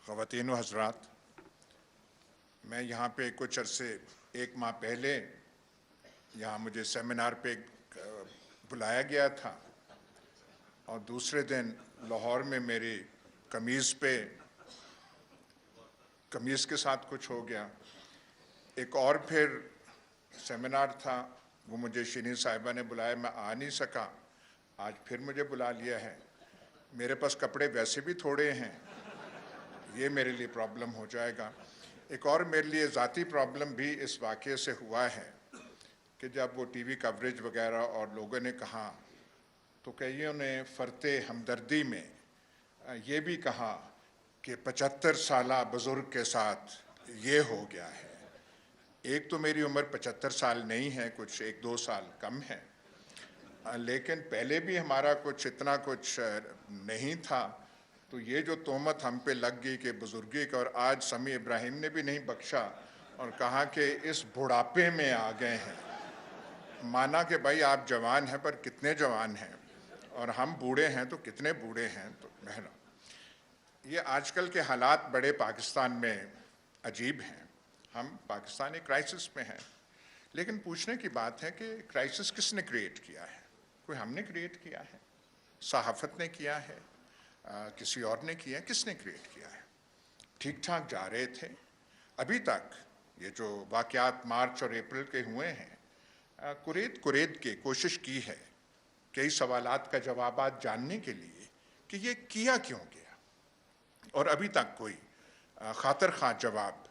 خواتین و حضرات، میں یہاں پہ کچھ عرصے ایک ماہ پہلے یہاں مجھے سیمینار پہ بلایا گیا تھا اور دوسرے دن لاہور میں میری قمیض کے ساتھ کچھ ہو گیا۔ ایک اور پھر سیمینار تھا، وہ مجھے شینی صاحبہ نے بلایا، میں آ نہیں سکا، آج پھر مجھے بلا لیا ہے۔ میرے پاس کپڑے ویسے بھی تھوڑے ہیں، یہ میرے لیے پرابلم ہو جائے گا۔ ایک اور میرے لیے ذاتی پرابلم بھی اس واقعے سے ہوا ہے کہ جب وہ ٹی وی کوریج وغیرہ اور لوگوں نے کہا تو کئیوں نے فرتے ہمدردی میں یہ بھی کہا کہ 75 سالہ بزرگ کے ساتھ یہ ہو گیا ہے۔ ایک تو میری عمر 75 سال نہیں ہے، کچھ 1-2 سال کم ہے، لیکن پہلے بھی ہمارا اتنا کچھ نہیں تھا، تو یہ جو تہمت ہم پہ لگ گئی کہ بزرگی کا، اور آج سمیع ابراہیم نے بھی نہیں بخشا اور کہا کہ اس بڑھاپے میں آ گئے ہیں۔ مانا کہ بھائی آپ جوان ہیں، پر کتنے جوان ہیں، اور ہم بوڑھے ہیں تو کتنے بوڑھے ہیں۔ تو بہرحال یہ آج کل کے حالات بڑے پاکستان میں عجیب ہیں۔ ہم پاکستان ایک کرائسس میں ہیں، لیکن پوچھنے کی بات ہے کہ کرائسس کس نے کریٹ کیا ہے؟ کوئی ہم نے کریٹ کیا ہے؟ صحافت نے کیا ہے؟ کسی اور نے کیا ہے؟ کس نے کریٹ کیا ہے؟ ٹھیک ٹھاک جا رہے تھے ابھی تک۔ یہ جو واقعات مارچ اور اپریل کے ہوئے ہیں، کورید کے کوشش کی ہے کئی سوالات کا جوابات جاننے کے لیے کہ یہ کیا کیوں گیا، اور ابھی تک کوئی خاطر خواہ جواب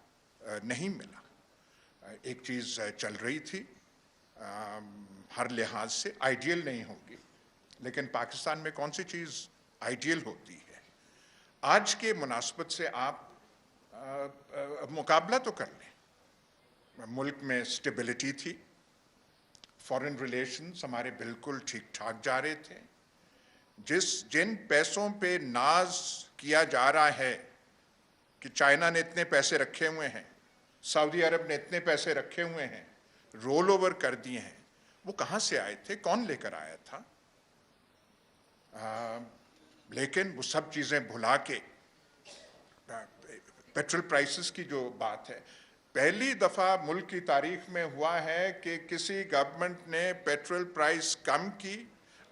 نہیں ملا۔ ایک چیز چل رہی تھی، ہر لحاظ سے آئیڈیل نہیں ہوگی، لیکن پاکستان میں کون سی چیز آئیڈیل ہوتی ہے؟ آج کے مناسبت سے آپ مقابلہ تو کر لیں۔ ملک میں سٹیبلٹی تھی، فارن ریلیشنز ہمارے بالکل ٹھیک ٹھاک جا رہے تھے۔ جن پیسوں پہ ناز کیا جا رہا ہے کہ چائنا نے اتنے پیسے رکھے ہوئے ہیں، سعودی عرب نے اتنے پیسے رکھے ہوئے ہیں، رول اوور کر دیے ہیں، وہ کہاں سے آئے تھے؟ کون لے کر آیا تھا؟ لیکن وہ سب چیزیں بھلا کے پیٹرول پرائسز کی جو بات ہے، پہلی دفعہ ملک کی تاریخ میں ہوا ہے کہ کسی گورنمنٹ نے پیٹرول پرائس کم کی،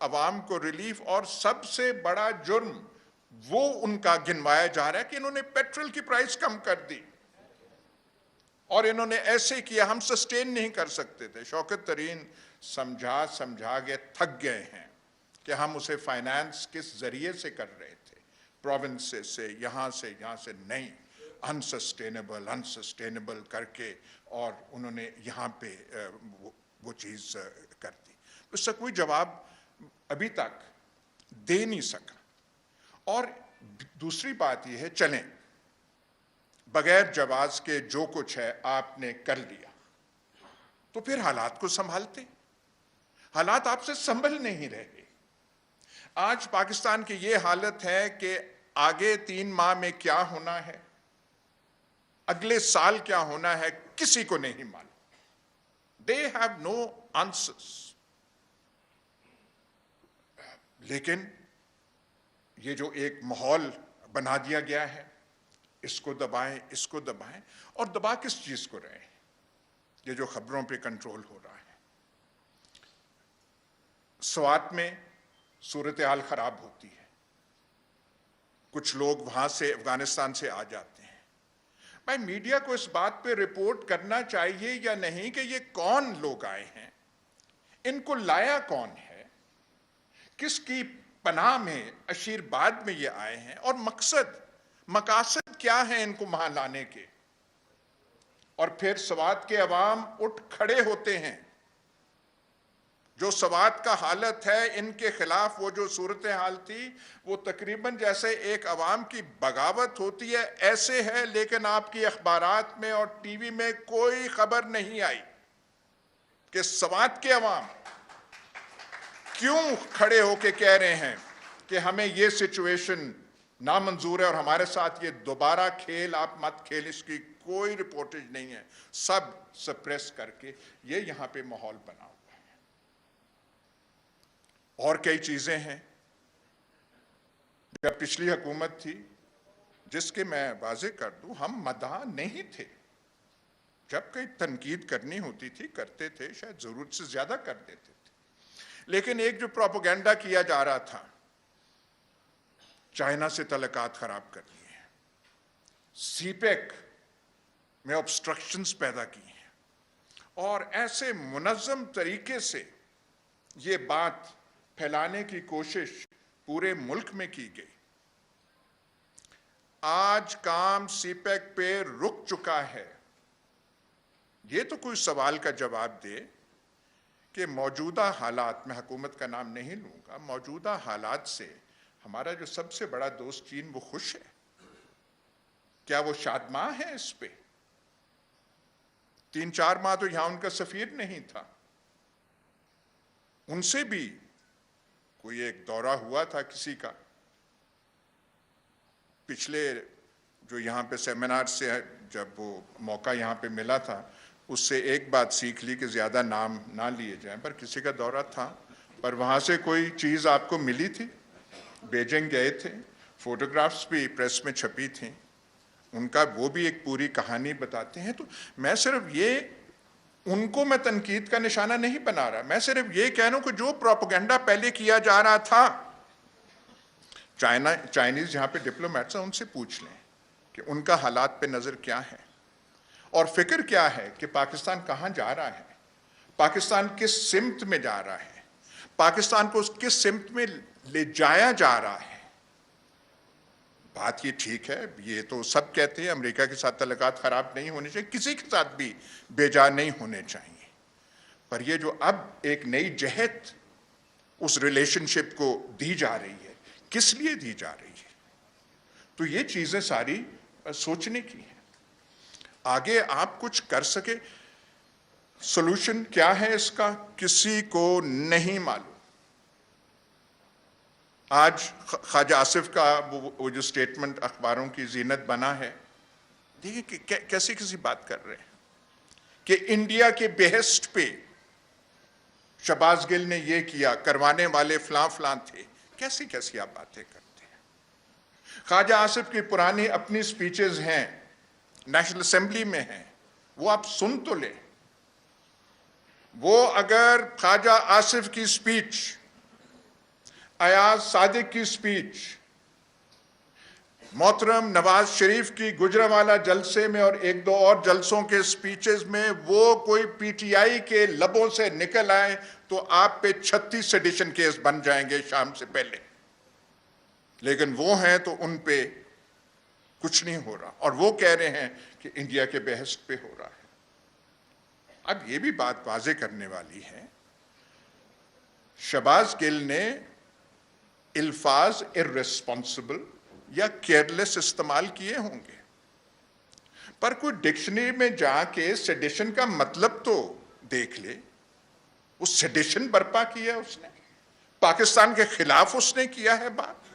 عوام کو ریلیف، اور سب سے بڑا جرم وہ ان کا گنوایا جا رہا ہے کہ انہوں نے پیٹرول کی پرائس کم کر دی، اور انہوں نے ایسے کیا، ہم سسٹین نہیں کر سکتے تھے۔ شوکت ترین سمجھا کے تھک گئے ہیں کہ ہم اسے فائنانس کس ذریعے سے کر رہے تھے، پروونس سے، یہاں سے نہیں، انسسٹینیبل کر کے، اور انہوں نے یہاں پہ وہ چیز کر دی۔ اس کا کوئی جواب ابھی تک دے نہیں سکا۔ اور دوسری بات یہ ہے، چلیں بغیر جواز کے جو کچھ ہے آپ نے کر لیا، تو پھر حالات کو سنبھالتے۔ حالات آپ سے سنبھل نہیں رہے۔ آج پاکستان کی یہ حالت ہے کہ آگے 3 ماہ میں کیا ہونا ہے، اگلے سال کیا ہونا ہے، کسی کو نہیں معلوم۔ They have no answers۔ لیکن یہ جو ایک ماحول بنا دیا گیا ہے، اس کو دبائیں، اور دبا کس چیز کو رہے ہیں؟ یہ جو خبروں پہ کنٹرول ہو رہا ہے۔ سوات میں صورتحال خراب ہوتی ہے، کچھ لوگ وہاں سے افغانستان سے آ جاتے ہیں۔ بھائی میڈیا کو اس بات پہ رپورٹ کرنا چاہیے یا نہیں کہ یہ کون لوگ آئے ہیں، ان کو لایا کون ہے، کس کی پناہ میں، اشیرباد میں یہ آئے ہیں، اور مقاصد کیا ہیں ان کو وہاں لانے کے۔ اور پھر سوات کے عوام اٹھ کھڑے ہوتے ہیں۔ جو سوات کا حالت ہے، ان کے خلاف وہ جو صورتحال تھی، وہ تقریباً جیسے ایک عوام کی بغاوت ہوتی ہے ایسے ہے، لیکن آپ کی اخبارات میں اور ٹی وی میں کوئی خبر نہیں آئی کہ سوات کے عوام کیوں کھڑے ہو کے کہہ رہے ہیں کہ ہمیں یہ سچویشن نامنظور ہے اور ہمارے ساتھ یہ دوبارہ کھیل آپ مت کھیل۔ اس کی کوئی رپورٹیج نہیں ہے، سب سپریس کر کے یہ یہاں پہ ماحول بنا ہوا ہے۔ اور کئی چیزیں ہیں۔ جب پچھلی حکومت تھی جس کے میں واضح کر دوں، ہم مداح نہیں تھے. جب کہیں تنقید کرنی ہوتی تھی کرتے تھے، شاید ضرورت سے زیادہ کر دیتے تھے. لیکن ایک جو پروپیگنڈا کیا جا رہا تھا، چائنا سے تعلقات خراب کر لیے ہیں، سی پیک میں obstructions پیدا کی ہیں، اور ایسے منظم طریقے سے یہ بات پھیلانے کی کوشش پورے ملک میں کی گئی. آج کام سی پیک پہ رک چکا ہے. یہ تو کوئی سوال کا جواب دے کہ موجودہ حالات، میں حکومت کا نام نہیں لوں گا، موجودہ حالات سے ہمارا جو سب سے بڑا دوست چین وہ خوش ہے؟ کیا وہ شادماں ہے اس پہ؟ 3-4 ماہ تو یہاں ان کا سفیر نہیں تھا. ان سے بھی کوئی ایک دورہ ہوا تھا کسی کا پچھلے، جو یہاں پہ سیمینار سے جب وہ موقع یہاں پہ ملا تھا، اس سے ایک بات سیکھ لی کہ زیادہ نام نہ لیے جائیں. پر کسی کا دورہ تھا، پر وہاں سے کوئی چیز آپ کو ملی تھی؟ بیجنگ گئے تھے، فوٹوگرافز بھی پریس میں چھپی تھیں، ان کا وہ بھی ایک پوری کہانی بتاتے ہیں. تو میں صرف یہ، ان کو میں تنقید کا نشانہ نہیں بنا رہا، میں صرف یہ کہہ رہا ہوں کہ جو پروپیگنڈا پہلے کیا جا رہا تھا، چائنیز یہاں پہ ڈپلومیٹس ہیں، ان سے پوچھ لیں کہ ان کا حالات پہ نظر کیا ہے اور فکر کیا ہے کہ پاکستان کہاں جا رہا ہے، پاکستان کس سمت میں جا رہا ہے، پاکستان کو کس سمت میں لے جایا جا رہا ہے. بات یہ ٹھیک ہے، یہ تو سب کہتے ہیں امریکہ کے ساتھ تعلقات خراب نہیں ہونے چاہیے، کسی کے ساتھ بھی بیجا نہیں ہونے چاہیے. پر یہ جو اب ایک نئی جہت اس ریلیشن شپ کو دی جا رہی ہے، کس لیے دی جا رہی ہے؟ تو یہ چیزیں ساری سوچنے کی ہیں. آگے آپ کچھ کر سکے، سولوشن کیا ہے اس کا کسی کو نہیں معلوم. آج خواجہ آصف کا وہ جو سٹیٹمنٹ اخباروں کی زینت بنا ہے، دیکھیں کہ کیسی کسی بات کر رہے ہیں کہ انڈیا کے بیہسٹ پہ شہباز گل نے یہ کیا، کروانے والے فلاں فلاں تھے. کیسی کیسی آپ باتیں کرتے ہیں؟ خواجہ آصف کی پرانی اپنی سپیچز ہیں، نیشنل اسمبلی میں ہیں، وہ آپ سن تو لیں. وہ اگر خواجہ آصف کی سپیچ، ایاز صادق کی سپیچ، محترم نواز شریف کی گجرانوالہ جلسے میں اور 1-2 اور جلسوں کے سپیچز میں وہ کوئی پی ٹی آئی کے لبوں سے نکل آئے تو آپ پہ 36 سیڈیشن کیس بن جائیں گے شام سے پہلے. لیکن وہ ہیں تو ان پہ کچھ نہیں ہو رہا، اور وہ کہہ رہے ہیں کہ انڈیا کے بحث پہ ہو رہا ہے. اب یہ بھی بات واضح کرنے والی ہے، شہباز گل نے الفاظ irresponsible یا کیئرلیس استعمال کیے ہوں گے، پر کوئی ڈکشنری میں جا کے سیڈیشن کا مطلب تو دیکھ لے. وہ سیڈیشن برپا کیا ہے اس نے، پاکستان کے خلاف اس نے کیا ہے بات،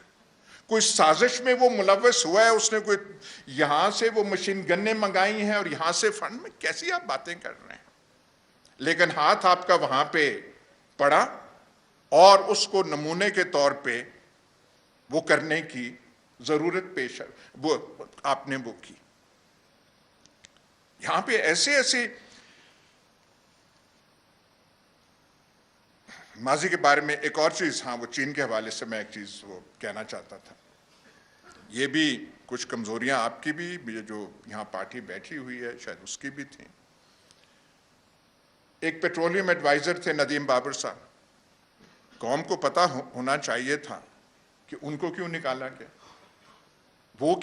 کوئی سازش میں وہ ملوث ہوا ہے، اس نے کوئی یہاں سے وہ مشین گنیں منگائی ہیں اور یہاں سے فنڈ میں. کیسی آپ باتیں کر رہے ہیں؟ لیکن ہاتھ آپ کا وہاں پہ پڑا اور اس کو نمونے کے طور پہ وہ کرنے کی ضرورت پیش ہے، وہ آپ نے وہ کی. یہاں پہ ایسے ماضی کے بارے میں ایک اور چیز، ہاں وہ چین کے حوالے سے میں ایک چیز وہ کہنا چاہتا تھا. یہ بھی کچھ کمزوریاں آپ کی بھی، جو یہاں پارٹی بیٹھی ہوئی ہے شاید اس کی بھی تھیں. ایک پیٹرولیم ایڈوائزر تھے ندیم بابر صاحب، قوم کو پتہ ہونا چاہیے تھا کہ ان کو کیوں نکالا گیا. وہ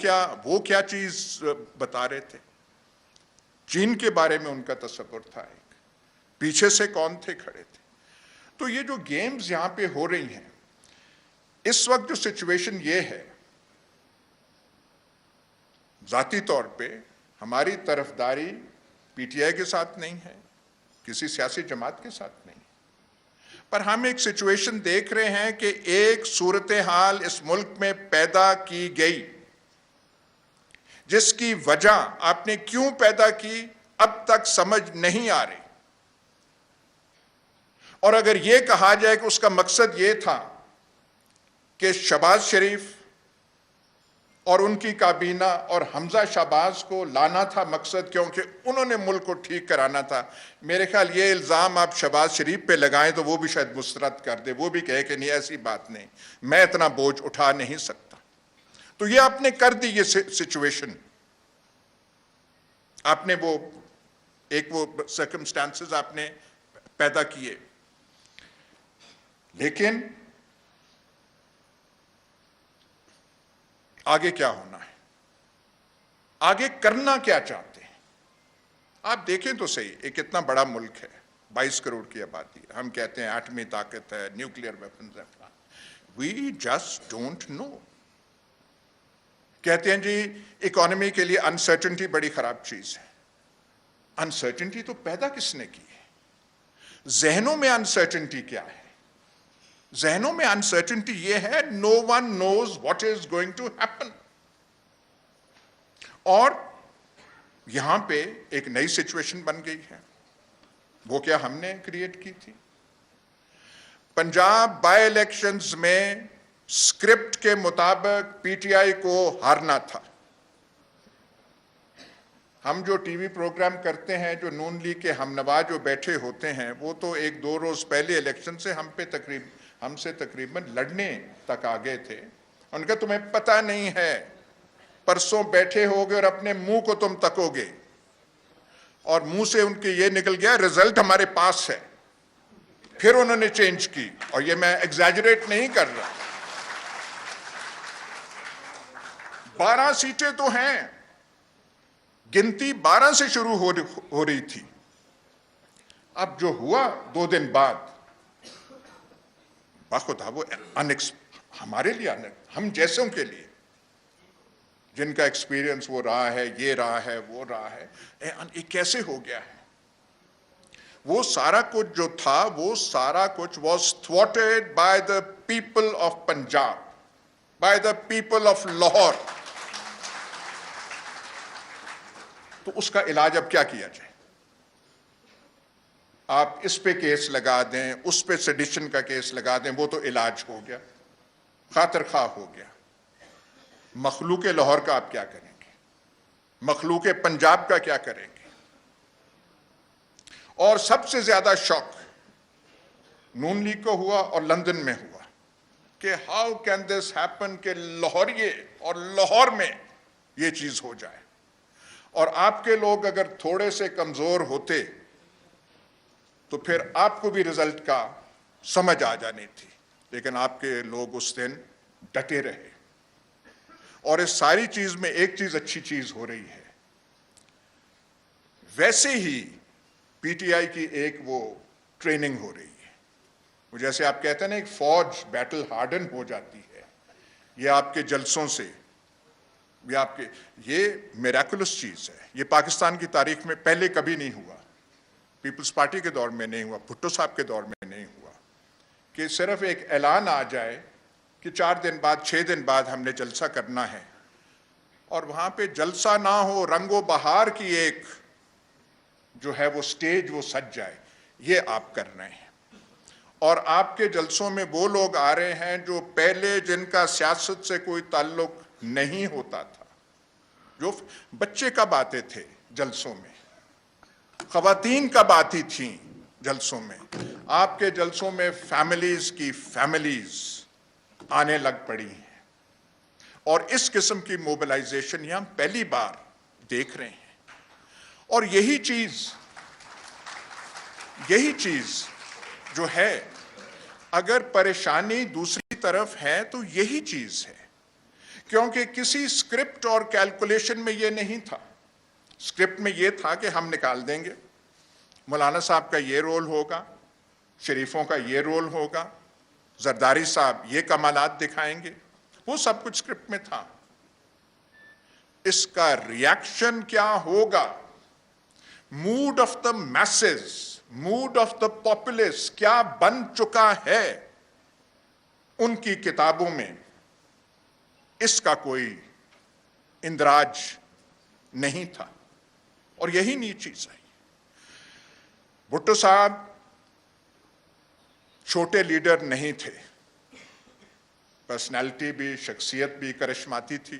کیا چیز بتا رہے تھے؟ چین کے بارے میں ان کا تصور تھا، ایک پیچھے سے کون تھے کھڑے تھے. تو یہ جو گیمز یہاں پہ ہو رہی ہیں، اس وقت جو سچویشن یہ ہے، ذاتی طور پہ ہماری طرفداری پی ٹی آئی کے ساتھ نہیں ہے، کسی سیاسی جماعت کے ساتھ نہیں، پر ہم ایک سچویشن دیکھ رہے ہیں کہ ایک صورتحال اس ملک میں پیدا کی گئی جس کی وجہ آپ نے کیوں پیدا کی اب تک سمجھ نہیں آ رہی. اور اگر یہ کہا جائے کہ اس کا مقصد یہ تھا کہ شہباز شریف اور ان کی کابینہ اور حمزہ شہباز کو لانا تھا مقصد، کیونکہ انہوں نے ملک کو ٹھیک کرانا تھا۔ میرے خیال یہ الزام آپ شہباز شریف پہ لگائیں تو وہ بھی شاید مسترد کر دے، وہ بھی کہے کہ نہیں ایسی بات نہیں، میں اتنا بوجھ اٹھا نہیں سکتا۔ تو یہ آپ نے کر دی، یہ سچویشن آپ نے وہ سرکمسٹانسز آپ نے پیدا کیے، لیکن آگے کیا ہونا ہے؟ آگے کرنا کیا چاہتے ہیں؟ آپ دیکھیں تو صحیح، ایک اتنا بڑا ملک ہے، 22 کروڑ کی آبادی ہے، ہم کہتے ہیں ایٹمی طاقت ہے، نیوکلیئر ویپنز ہے، وی جسٹ ڈونٹ نو۔ کہتے ہیں جی اکانومی کے لیے انسرٹنٹی بڑی خراب چیز ہے۔ انسرٹنٹی تو پیدا کس نے کی ہے؟ ذہنوں میں انسرٹنٹی کیا ہے؟ ذہنوں میں انسرٹنٹی یہ ہے no one knows what is going to happen۔ اور یہاں پہ ایک نئی سچویشن بن گئی ہے، وہ کیا ہم نے کریٹ کی تھی؟ پنجاب بائی الیکشنز میں سکرپٹ کے مطابق پی ٹی آئی کو ہارنا تھا۔ ہم جو ٹی وی پروگرام کرتے ہیں، جو نون لیگ کے ہم نوا جو بیٹھے ہوتے ہیں، وہ تو 1-2 روز پہلے الیکشن سے ہم سے تقریباً لڑنے تک آ گئے تھے۔ ان کا تمہیں پتہ نہیں ہے، پرسوں بیٹھے ہوگے اور اپنے منہ کو تم تکو گے، اور منہ سے ان کے یہ نکل گیا رزلٹ ہمارے پاس ہے۔ پھر انہوں نے چینج کی، اور یہ میں ایگزیجریٹ نہیں کر رہا۔ 12 سیٹیں تو ہیں، گنتی 12 سے شروع ہو رہی تھی۔ اب جو ہوا 2 دن بعد، باخدا وہ ہمارے لیے، ہم جیسوں کے لیے جن کا ایکسپیرینس وہ رہا ہے، یہ رہا ہے، وہ رہا ہے، یہ کیسے ہو گیا ہے؟ وہ سارا کچھ جو تھا، وہ سارا کچھ was thwarted by the people of Punjab, by the people of Lahore۔ تو اس کا علاج اب کیا کیا جائے؟ آپ اس پہ کیس لگا دیں، اس پہ سیڈیشن کا کیس لگا دیں، وہ تو علاج ہو گیا، خاطر خواہ ہو گیا۔ مخلوق لاہور کا آپ کیا کریں گے؟ مخلوق پنجاب کا کیا کریں گے؟ اور سب سے زیادہ شوق نون لیگ کو ہوا اور لندن میں ہوا کہ ہاؤ کین دس ہیپن کہ لاہوریے اور لاہور میں یہ چیز ہو جائے۔ اور آپ کے لوگ اگر تھوڑے سے کمزور ہوتے تو پھر آپ کو بھی رزلٹ کا سمجھ آ جانی تھی، لیکن آپ کے لوگ اس دن ڈٹے رہے۔ اور اس ساری چیز میں ایک چیز اچھی چیز ہو رہی ہے، ویسے ہی پی ٹی آئی کی ایک وہ ٹریننگ ہو رہی ہے، وہ جیسے آپ کہتے ہیں نا ایک فوج بیٹل ہارڈن ہو جاتی ہے، یہ آپ کے جلسوں سے، یہ میراکولس چیز ہے۔ یہ پاکستان کی تاریخ میں پہلے کبھی نہیں ہوا، پیپلز پارٹی کے دور میں نہیں ہوا، بھٹو صاحب کے دور میں نہیں ہوا، کہ صرف ایک اعلان آ جائے کہ 4 دن بعد 6 دن بعد ہم نے جلسہ کرنا ہے، اور وہاں پہ جلسہ نہ ہو، رنگ و بہار کی ایک جو ہے وہ سٹیج وہ سج جائے، یہ آپ کر رہے ہیں۔ اور آپ کے جلسوں میں وہ لوگ آ رہے ہیں جو پہلے جن کا سیاست سے کوئی تعلق نہیں ہوتا تھا، جو بچے کب آتے تھے جلسوں میں، خواتین کب آتی تھیں جلسوں میں، آپ کے جلسوں میں فیملیز کی فیملیز آنے لگ پڑی ہیں، اور اس قسم کی موبلائزیشن یہ ہم پہلی بار دیکھ رہے ہیں۔ اور یہی چیز جو ہے، اگر پریشانی دوسری طرف ہے تو یہی چیز ہے، کیونکہ کسی سکرپٹ اور کیلکولیشن میں یہ نہیں تھا۔ سکرپٹ میں یہ تھا کہ ہم نکال دیں گے، مولانا صاحب کا یہ رول ہوگا، شریفوں کا یہ رول ہوگا، زرداری صاحب یہ کمالات دکھائیں گے، وہ سب کچھ سکرپٹ میں تھا۔ اس کا ریاکشن کیا ہوگا؟ Mood of the masses, mood of the populace کیا بن چکا ہے ان کی کتابوں میں، اس کا کوئی اندراج نہیں تھا، اور یہی نئی چیز ہے۔ بھٹو صاحب چھوٹے لیڈر نہیں تھے، پرسنالٹی بھی، شخصیت بھی کرشماتی تھی،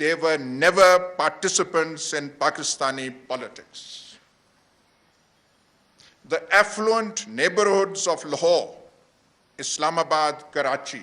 they were never participants in Pakistani politics. The affluent neighborhoods of Lahore, Islamabad, Karachi,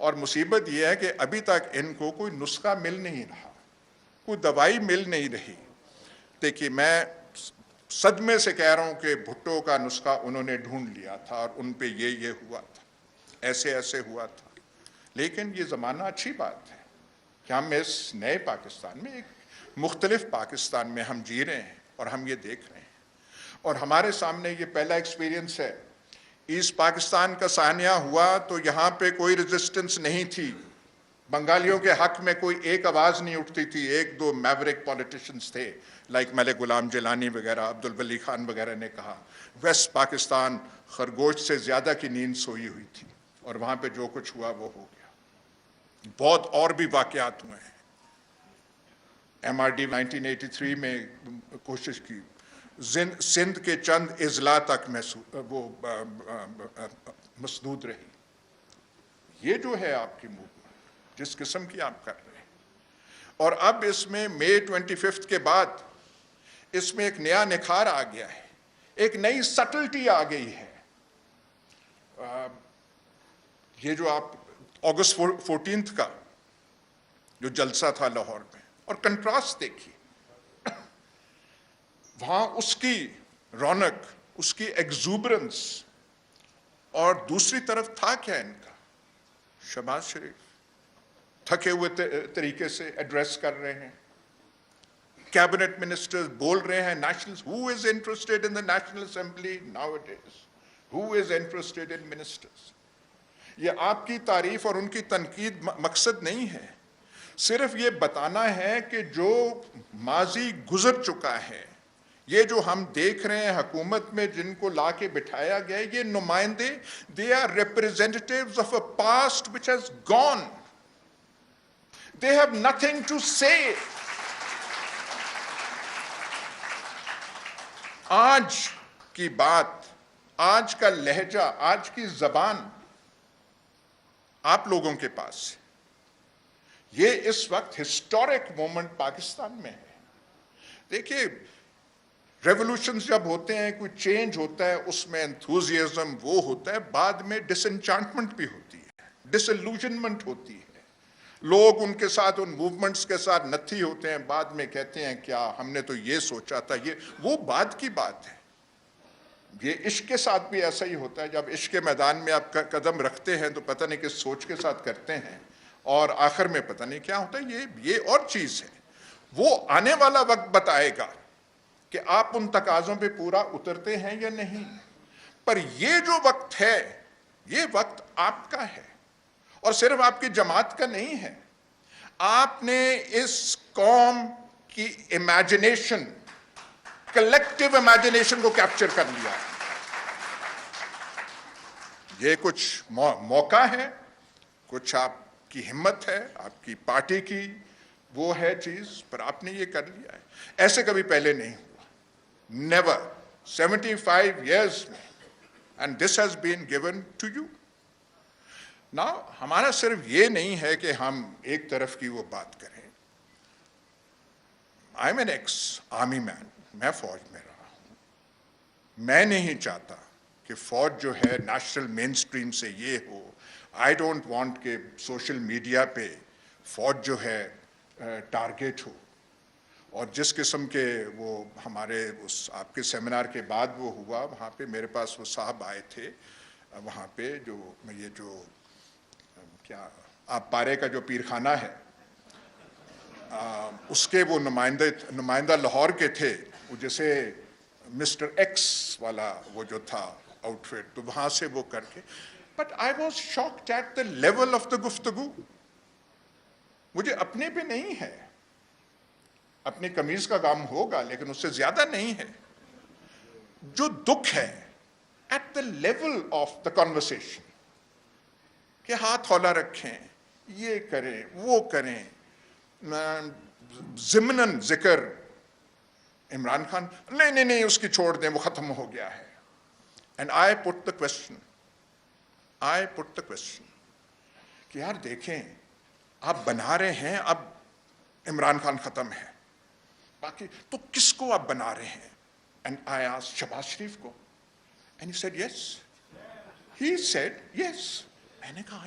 اور مصیبت یہ ہے کہ ابھی تک ان کو کوئی نسخہ مل نہیں رہا, کوئی دوائی مل نہیں رہی. دیکھیے میں صدمے سے کہہ رہا ہوں کہ بھٹو کا نسخہ انہوں نے ڈھونڈ لیا تھا اور ان پہ یہ ہوا تھا, ایسے ایسے ہوا تھا. لیکن یہ زمانہ اچھی بات ہے کہ ہم اس نئے پاکستان میں, ایک مختلف پاکستان میں ہم جی رہے ہیں اور ہم یہ دیکھ رہے ہیں. اور ہمارے سامنے یہ پہلا ایکسپیرینس ہے. ایسٹ پاکستان کا سانحہ ہوا تو یہاں پہ کوئی ریزسٹنس نہیں تھی, بنگالیوں کے حق میں کوئی ایک آواز نہیں اٹھتی تھی. ایک دو میوریک پولیٹیشنز تھے لائک ملک غلام جیلانی وغیرہ, عبد الولی خان وغیرہ نے کہا. ویسٹ پاکستان خرگوش سے زیادہ کی نیند سوئی ہوئی تھی اور وہاں پہ جو کچھ ہوا وہ ہو گیا. بہت اور بھی واقعات ہوئے ہیں. ایم آر ڈی 1983 میں کوشش کی, سندھ کے چند اضلاع تک وہ مسدود رہی. یہ جو ہے آپ کی موومنٹ جس قسم کی آپ کر رہے ہیں, اور اب اس میں مئی 25 کے بعد اس میں ایک نیا نکھار آ گیا ہے, ایک نئی سٹلٹی آ گئی ہے. یہ جو آپ اگست 14 کا جو جلسہ تھا لاہور میں, اور کنٹراسٹ دیکھیے, وہاں اس کی رونق, اس کی ایگزوبرنس, اور دوسری طرف تھا کیا ان کا, شہباز شریف تھکے ہوئے طریقے سے ایڈریس کر رہے ہیں, کیبنٹ منسٹرز بول رہے ہیں national, who is interested in the National Assembly nowadays, who is interested in ministers. یہ آپ کی تعریف اور ان کی تنقید مقصد نہیں ہے, صرف یہ بتانا ہے کہ جو ماضی گزر چکا ہے, یہ جو ہم دیکھ رہے ہیں حکومت میں جن کو لا کے بٹھایا گیا, یہ نمائندے, they are representatives of a past which has gone. They have nothing to say. آج کی بات, آج کا لہجہ, آج کی زبان آپ لوگوں کے پاس ہے. یہ اس وقت ہسٹورک مومنٹ پاکستان میں ہے. دیکھیے ریولوشنز جب ہوتے ہیں, کوئی چینج ہوتا ہے, اس میں انتھوزیازم وہ ہوتا ہے, بعد میں ڈس انچانٹمنٹ بھی ہوتی ہے, ڈس الوژنمنٹ ہوتی ہے. لوگ ان کے ساتھ, ان موومنٹس کے ساتھ نتھی ہوتے ہیں, بعد میں کہتے ہیں کیا ہم نے تو یہ سوچا تھا, وہ بعد کی بات ہے. یہ عشق کے ساتھ بھی ایسا ہی ہوتا ہے. جب عشق کے میدان میں آپ قدم رکھتے ہیں تو پتہ نہیں کس سوچ کے ساتھ کرتے ہیں, اور آخر میں پتہ نہیں کیا ہوتا ہے. یہ اور چیز ہے. وہ آنے والا وقت بتائے گا کہ آپ ان تقاضوں پہ پورا اترتے ہیں یا نہیں. پر یہ جو وقت ہے, یہ وقت آپ کا ہے, اور صرف آپ کی جماعت کا نہیں ہے. آپ نے اس قوم کی امیجنیشن, کلیکٹیو امیجنیشن کو کیپچر کر لیا. یہ کچھ موقع ہے, کچھ آپ کی ہمت ہے, آپ کی پارٹی کی وہ ہے چیز, پر آپ نے یہ کر لیا ہے. ایسے کبھی پہلے نہیں ہوا, never, 75 years میں, and this has been given to you. Now ہمارا صرف یہ نہیں ہے کہ ہم ایک طرف کی وہ بات کریں. I'm an ex-army man, میں فوج میں رہا ہوں. میں نہیں چاہتا کہ فوج جو ہے نیشنل مین سٹریم سے یہ ہو. آئی ڈونٹ وانٹ کہ سوشل میڈیا پہ فوج جو ہے ٹارگیٹ ہو. اور جس قسم کے وہ ہمارے اس آپ کے سیمینار کے بعد وہ ہوا, وہاں پہ میرے پاس وہ صاحب آئے تھے, وہاں پہ جو یہ جو کیا آپ پارے کا جو پیرخانہ ہے, اس کے وہ نمائندہ لاہور کے تھے, وہ جیسے مسٹر ایکس والا وہ جو تھا آؤٹ فٹ, تو وہاں سے وہ کر کے. But I was shocked at the level of the گفتگو. مجھے اپنے پہ نہیں ہے, اپنی قمیض کا کام ہوگا لیکن اس سے زیادہ نہیں ہے. جو دکھ ہے at the level of the conversation, کہ ہاتھ ہولا رکھیں, یہ کریں وہ کریں. ضمناً ذکر عمران خان, نہیں اس کی چھوڑ دیں, وہ ختم ہو گیا ہے. And I put the question کہ یار دیکھیں, آپ بنا رہے ہیں, اب عمران خان ختم ہے, باقی تو کس کو آپ بنا رہے ہیں؟ اینڈ آئی آسکڈ شہباز شریف کو, اینڈ ہی سیڈ یس. میں نے کہا